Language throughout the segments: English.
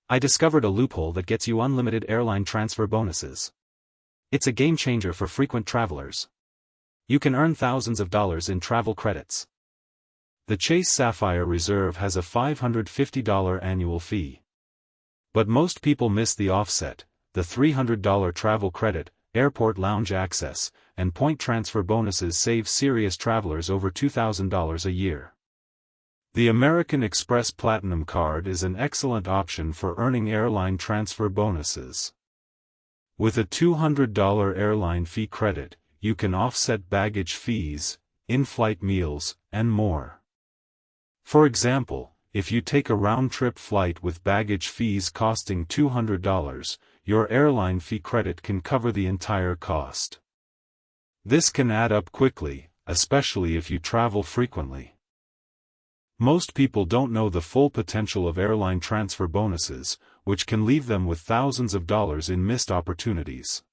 I discovered a loophole that gets you unlimited airline transfer bonuses. It's a game changer for frequent travelers. You can earn thousands of dollars in travel credits. The Chase Sapphire Reserve has a $550 annual fee. But most people miss the offset, the $300 travel credit, airport lounge access, and point transfer bonuses save serious travelers over $2,000 a year. The American Express Platinum Card is an excellent option for earning airline transfer bonuses. With a $200 airline fee credit, you can offset baggage fees, in-flight meals, and more. For example, if you take a round-trip flight with baggage fees costing $200, your airline fee credit can cover the entire cost. This can add up quickly, especially if you travel frequently. Most people don't know the full potential of airline transfer bonuses, which can leave them with thousands of dollars in missed opportunities.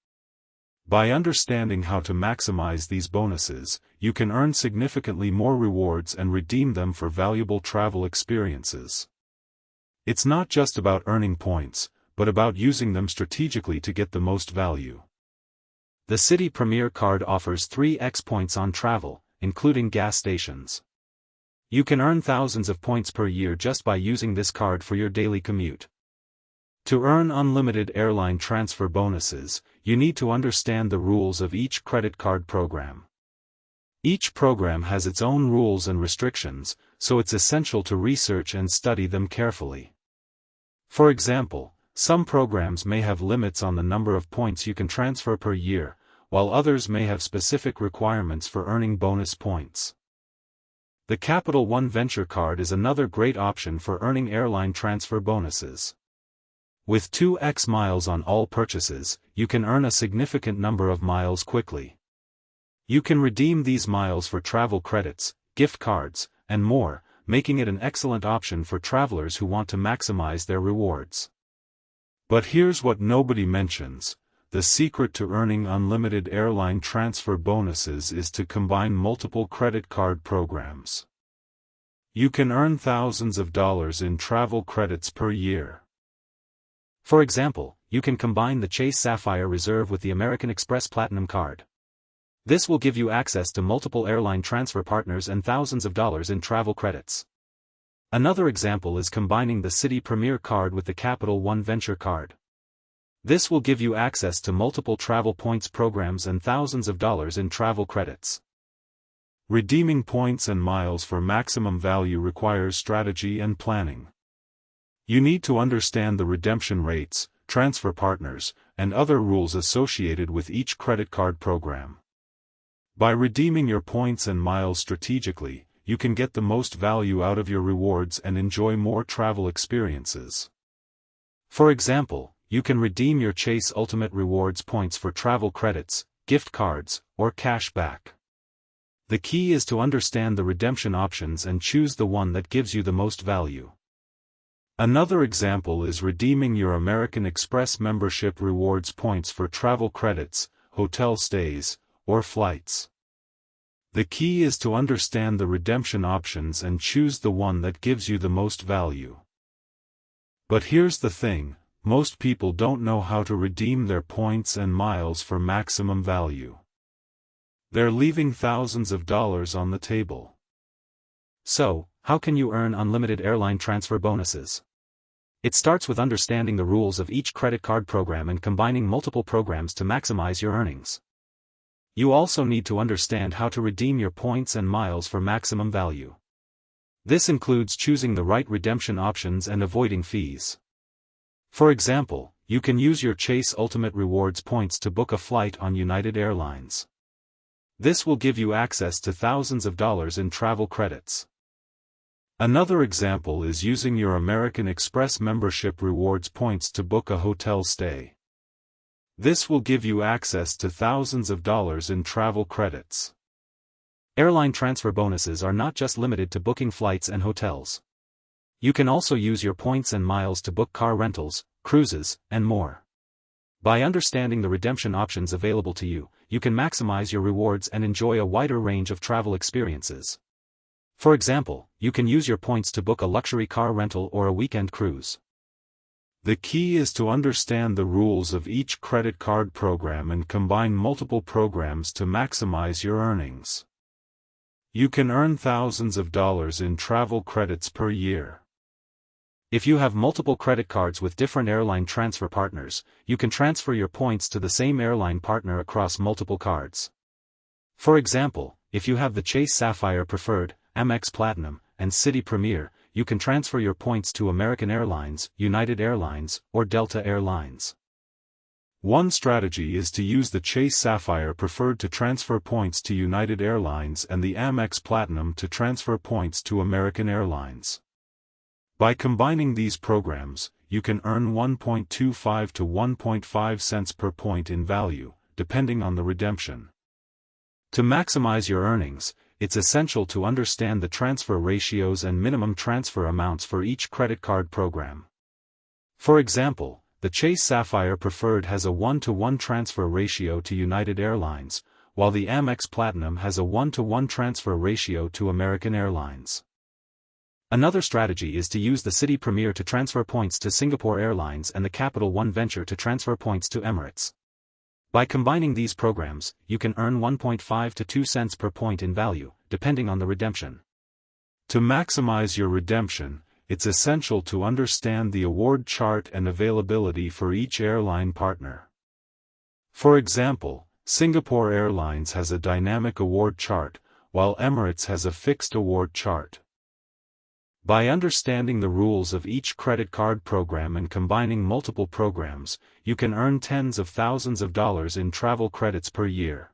By understanding how to maximize these bonuses, you can earn significantly more rewards and redeem them for valuable travel experiences. It's not just about earning points, but about using them strategically to get the most value. The Citi Premier Card offers 3x points on travel, including gas stations. You can earn thousands of points per year just by using this card for your daily commute. To earn unlimited airline transfer bonuses, you need to understand the rules of each credit card program. Each program has its own rules and restrictions, so it's essential to research and study them carefully. For example, some programs may have limits on the number of points you can transfer per year, while others may have specific requirements for earning bonus points. The Capital One Venture Card is another great option for earning airline transfer bonuses. With 2x miles on all purchases, you can earn a significant number of miles quickly. You can redeem these miles for travel credits, gift cards, and more, making it an excellent option for travelers who want to maximize their rewards. But here's what nobody mentions: the secret to earning unlimited airline transfer bonuses is to combine multiple credit card programs. You can earn thousands of dollars in travel credits per year. For example, you can combine the Chase Sapphire Reserve with the American Express Platinum Card. This will give you access to multiple airline transfer partners and thousands of dollars in travel credits. Another example is combining the Citi Premier Card with the Capital One Venture Card. This will give you access to multiple travel points programs and thousands of dollars in travel credits. Redeeming points and miles for maximum value requires strategy and planning. You need to understand the redemption rates, transfer partners, and other rules associated with each credit card program. By redeeming your points and miles strategically, you can get the most value out of your rewards and enjoy more travel experiences. For example, you can redeem your Chase Ultimate Rewards points for travel credits, gift cards, or cash back. The key is to understand the redemption options and choose the one that gives you the most value. Another example is redeeming your American Express membership rewards points for travel credits, hotel stays, or flights. The key is to understand the redemption options and choose the one that gives you the most value. But here's the thing: most people don't know how to redeem their points and miles for maximum value. They're leaving thousands of dollars on the table. So, how can you earn unlimited airline transfer bonuses? It starts with understanding the rules of each credit card program and combining multiple programs to maximize your earnings. You also need to understand how to redeem your points and miles for maximum value. This includes choosing the right redemption options and avoiding fees. For example, you can use your Chase Ultimate Rewards points to book a flight on United Airlines. This will give you access to thousands of dollars in travel credits. Another example is using your American Express membership rewards points to book a hotel stay. This will give you access to thousands of dollars in travel credits. Airline transfer bonuses are not just limited to booking flights and hotels. You can also use your points and miles to book car rentals, cruises, and more. By understanding the redemption options available to you, you can maximize your rewards and enjoy a wider range of travel experiences. For example, you can use your points to book a luxury car rental or a weekend cruise. The key is to understand the rules of each credit card program and combine multiple programs to maximize your earnings. You can earn thousands of dollars in travel credits per year. If you have multiple credit cards with different airline transfer partners, you can transfer your points to the same airline partner across multiple cards. For example, if you have the Chase Sapphire Preferred, Amex Platinum, and Citi Premier, you can transfer your points to American Airlines, United Airlines, or Delta Airlines. One strategy is to use the Chase Sapphire Preferred to transfer points to United Airlines and the Amex Platinum to transfer points to American Airlines. By combining these programs, you can earn 1.25 to 1.5 cents per point in value, depending on the redemption. To maximize your earnings, it's essential to understand the transfer ratios and minimum transfer amounts for each credit card program. For example, the Chase Sapphire Preferred has a 1-to-1 transfer ratio to United Airlines, while the Amex Platinum has a 1-to-1 transfer ratio to American Airlines. Another strategy is to use the Citi Premier to transfer points to Singapore Airlines and the Capital One Venture to transfer points to Emirates. By combining these programs, you can earn 1.5 to 2 cents per point in value, depending on the redemption. To maximize your redemption, it's essential to understand the award chart and availability for each airline partner. For example, Singapore Airlines has a dynamic award chart, while Emirates has a fixed award chart. By understanding the rules of each credit card program and combining multiple programs, you can earn tens of thousands of dollars in travel credits per year.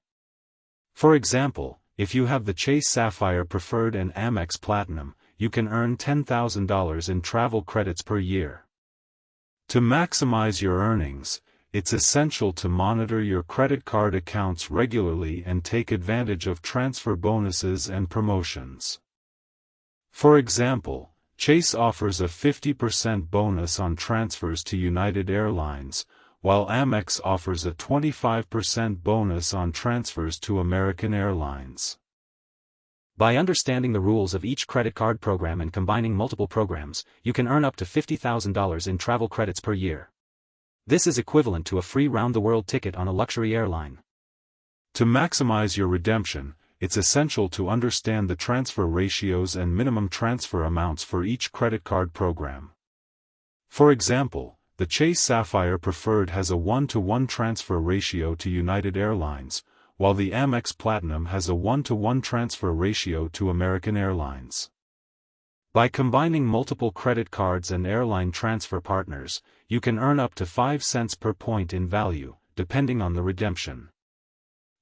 For example, if you have the Chase Sapphire Preferred and Amex Platinum, you can earn $10,000 in travel credits per year. To maximize your earnings, it's essential to monitor your credit card accounts regularly and take advantage of transfer bonuses and promotions. For example, Chase offers a 50% bonus on transfers to United Airlines, while Amex offers a 25% bonus on transfers to American Airlines. By understanding the rules of each credit card program and combining multiple programs, you can earn up to $50,000 in travel credits per year. This is equivalent to a free round-the-world ticket on a luxury airline. To maximize your redemption, it's essential to understand the transfer ratios and minimum transfer amounts for each credit card program. For example, the Chase Sapphire Preferred has a 1-to-1 transfer ratio to United Airlines, while the Amex Platinum has a 1-to-1 transfer ratio to American Airlines. By combining multiple credit cards and airline transfer partners, you can earn up to 5 cents per point in value, depending on the redemption.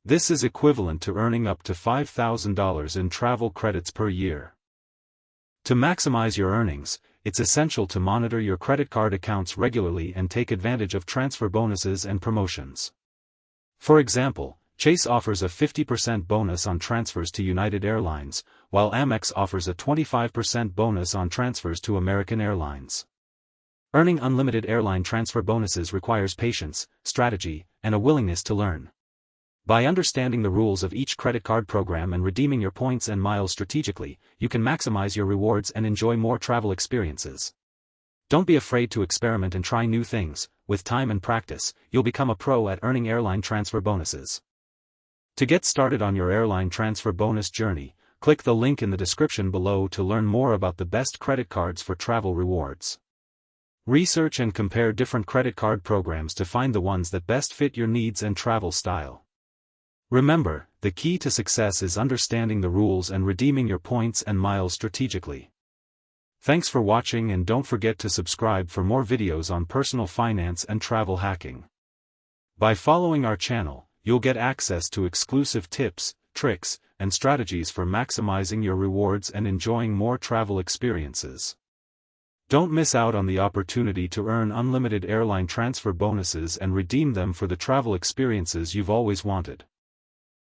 This is equivalent to earning up to $5,000 in travel credits per year. To maximize your earnings, it's essential to monitor your credit card accounts regularly and take advantage of transfer bonuses and promotions. For example, Chase offers a 50% bonus on transfers to United Airlines, while Amex offers a 25% bonus on transfers to American Airlines. Earning unlimited airline transfer bonuses requires patience, strategy, and a willingness to learn. By understanding the rules of each credit card program and redeeming your points and miles strategically, you can maximize your rewards and enjoy more travel experiences. Don't be afraid to experiment and try new things. With time and practice, you'll become a pro at earning airline transfer bonuses. To get started on your airline transfer bonus journey, click the link in the description below to learn more about the best credit cards for travel rewards. Research and compare different credit card programs to find the ones that best fit your needs and travel style. Remember, the key to success is understanding the rules and redeeming your points and miles strategically. Thanks for watching, and don't forget to subscribe for more videos on personal finance and travel hacking. By following our channel, you'll get access to exclusive tips, tricks, and strategies for maximizing your rewards and enjoying more travel experiences. Don't miss out on the opportunity to earn unlimited airline transfer bonuses and redeem them for the travel experiences you've always wanted.